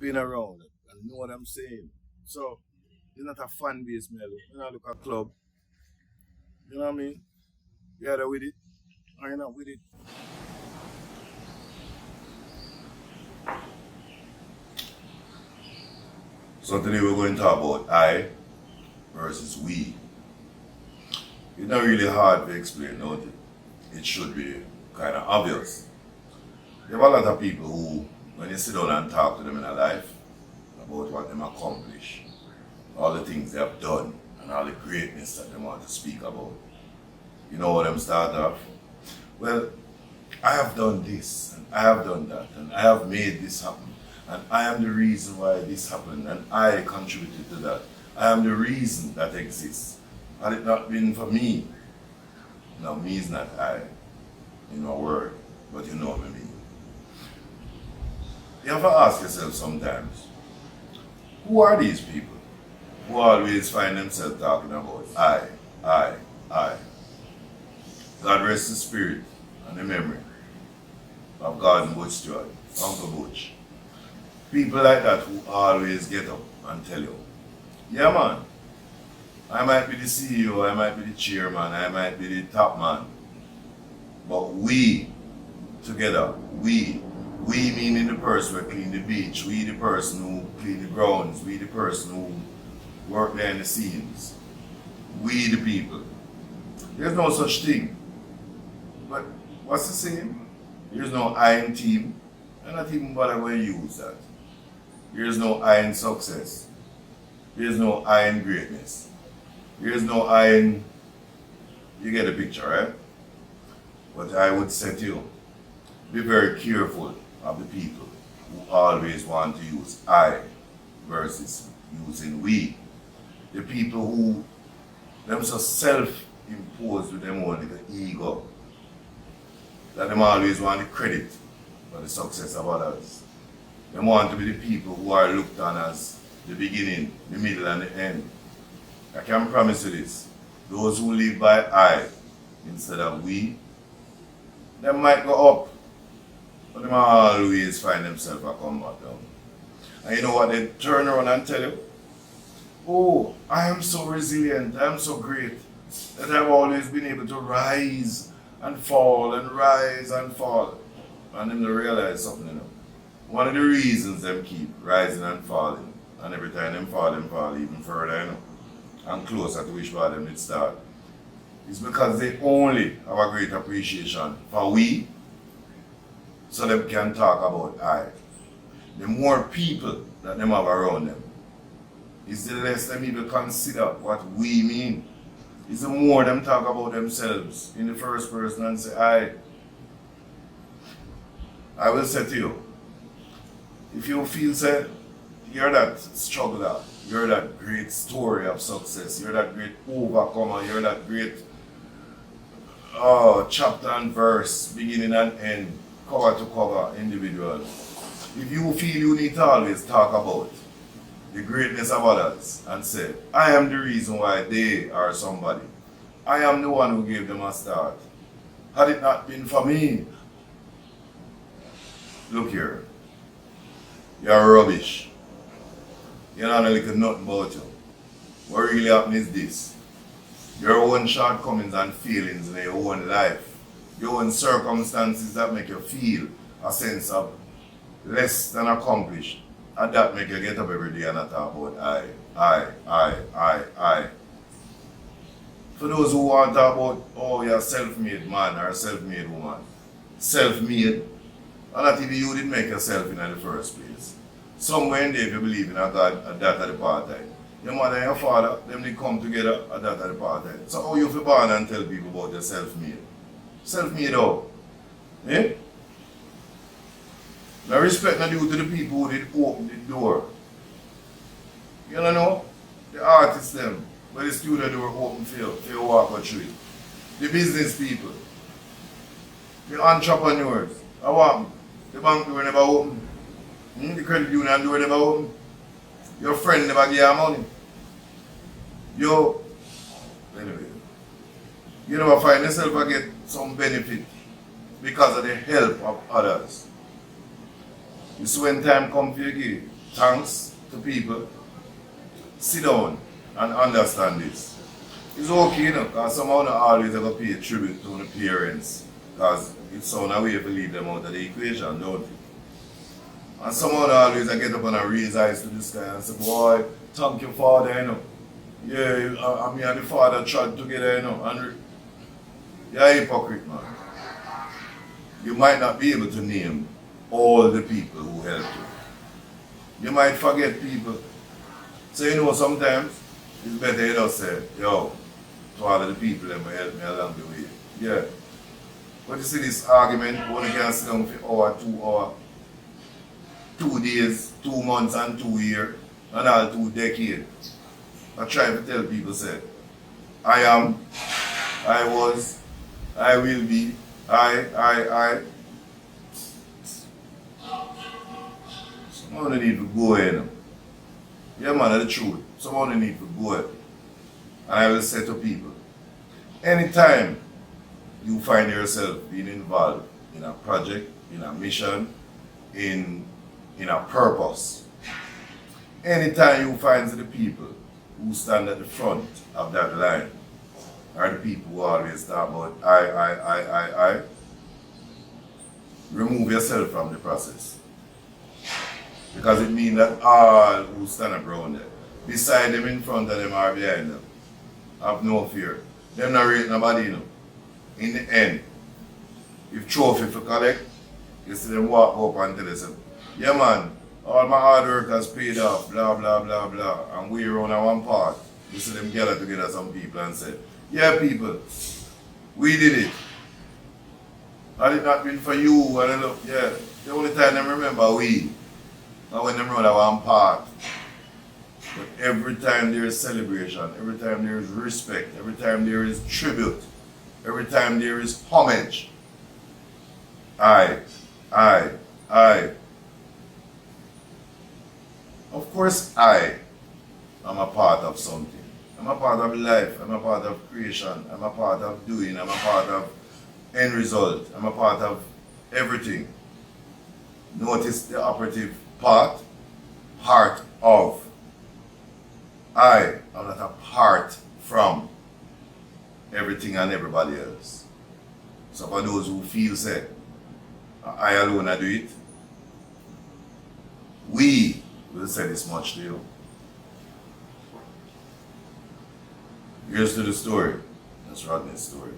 been around and know what I'm saying. So it's not a fan base, man. You know, look at club. You know what I mean? You either with it or you're not with it. So today we're going to talk about I versus we. It's not really hard to explain, don't it? It should be kind of obvious. There are a lot of people who, when you sit down and talk to them in a life about what them accomplish, all the things they have done, and all the greatness that they want to speak about, you know what them start off? Well, I have done this, and I have done that, and I have made this happen, and I am the reason why this happened, and I contributed to that. I am the reason that exists. Had it not been for me, now me is not I, in a word, but you know what I mean. You have to ask yourself sometimes, who are these people who always find themselves talking about I? God rest the spirit and the memory of God and Butch Stewart, Uncle Butch. People like that who always get up and tell you, yeah man, I might be the CEO, I might be the chairman, I might be the top man, but we together, we meaning the person who clean the beach, we the person who clean the grounds, we the person who work behind the scenes, we the people. There's no such thing. But what's the saying? There's no I in team, and not even bother when you use that. There's no I in success. There's no I in greatness. There's no I in, you get the picture, right? But I would say to you, be very careful of the people who always want to use I versus using we. The people who themselves self-impose with them own little ego, that them always want the credit for the success of others. They want to be the people who are looked on as the beginning, the middle, and the end. I can promise you this, those who live by I instead of we, they might go up, but they might always find themselves a come back down. And you know what, they turn around and tell you, oh, I am so resilient, I am so great, that I've always been able to rise and fall and rise and fall. And then they realize something, you know. One of the reasons them keep rising and falling, and every time them fall even further, you know, and closer to which part them did start, is because they only have a great appreciation for we, so they can talk about I. The more people that them have around them, is the less them even consider what we mean. Is the more them talk about themselves in the first person and say I will say to you, if you feel say you're that struggler, you're that great story of success, you're that great overcomer, you're that great chapter and verse, beginning and end, cover to cover individual. If you feel you need to always talk about the greatness of others and say, I am the reason why they are somebody. I am the one who gave them a start. Had it not been for me, look here, you're rubbish. You don't know nothing about you. What really happened is this. Your own shortcomings and feelings in your own life, your own circumstances that make you feel a sense of less than accomplished, and that make you get up every day and talk about I. For those who want to talk about, oh, you're a self-made man or a self-made woman, self-made, and not even you didn't make yourself in the first place. Somewhere in there, if you believe in a God, a that at the apartheid. Your mother and your father, them they come together at that at the apartheid. So how you feel born and tell people about your self-made? Self-made how? Eh? Now respect not due to the people who did open the door. You don't know? The artists them, but the studio door open for you walk or through it. The business people. The entrepreneurs. How happened? The bank door never open. The credit union door never open. Your friend never give you money. Anyway. You never find yourself and get some benefit because of the help of others. You see when time comes for you give, thanks to people. Sit down and understand this. It's okay, you know, because someone always have to pay tribute to the parents, because it's sound a way to leave them out of the equation, don't it? And someone always get up and raise eyes to the sky and say, boy, thank you, Father, you know. Yeah, I mean, and the Father tried together, you know, and you're a hypocrite, man. You might not be able to name all the people who helped you. You might forget people. So, you know, sometimes it's better you just say, yo, to all of the people that may help me along the way. Yeah. But you see this argument, one can sit down for hour, 2 days, 2 months and 2 years, and all 2 decades. I try to tell people, say, I am, I was, I will be, I. Someone need to go in. Yeah, man, that's the truth. Someone need to go in. And I will say to people, anytime you find yourself being involved in a project, in a mission, in a purpose, anytime you find the people who stand at the front of that line are the people who always talk about I, remove yourself from the process. Because it means that all who stand up around there, beside them, in front of them, or behind them, have no fear. Them not rate nobody, you know. In the end, if trophy for collect, you see them walk up and tell themselves, yeah man, all my hard work has paid off, blah, blah, blah, blah. And we around at one part, you see them gather together, some people, and say, yeah people, we did it. Had it not been for you, and look, yeah, the only time them remember we, and when them run at one part. But every time there is celebration, every time there is respect, every time there is tribute, every time there is homage, I. Of course, I am a part of something. I'm a part of life. I'm a part of creation. I'm a part of doing. I'm a part of end result. I'm a part of everything. Notice the operative part of. I am not apart from everything and everybody else. So for those who feel say, I alone I do it, we will say this much to you. Here's to the story. That's Rodney's story.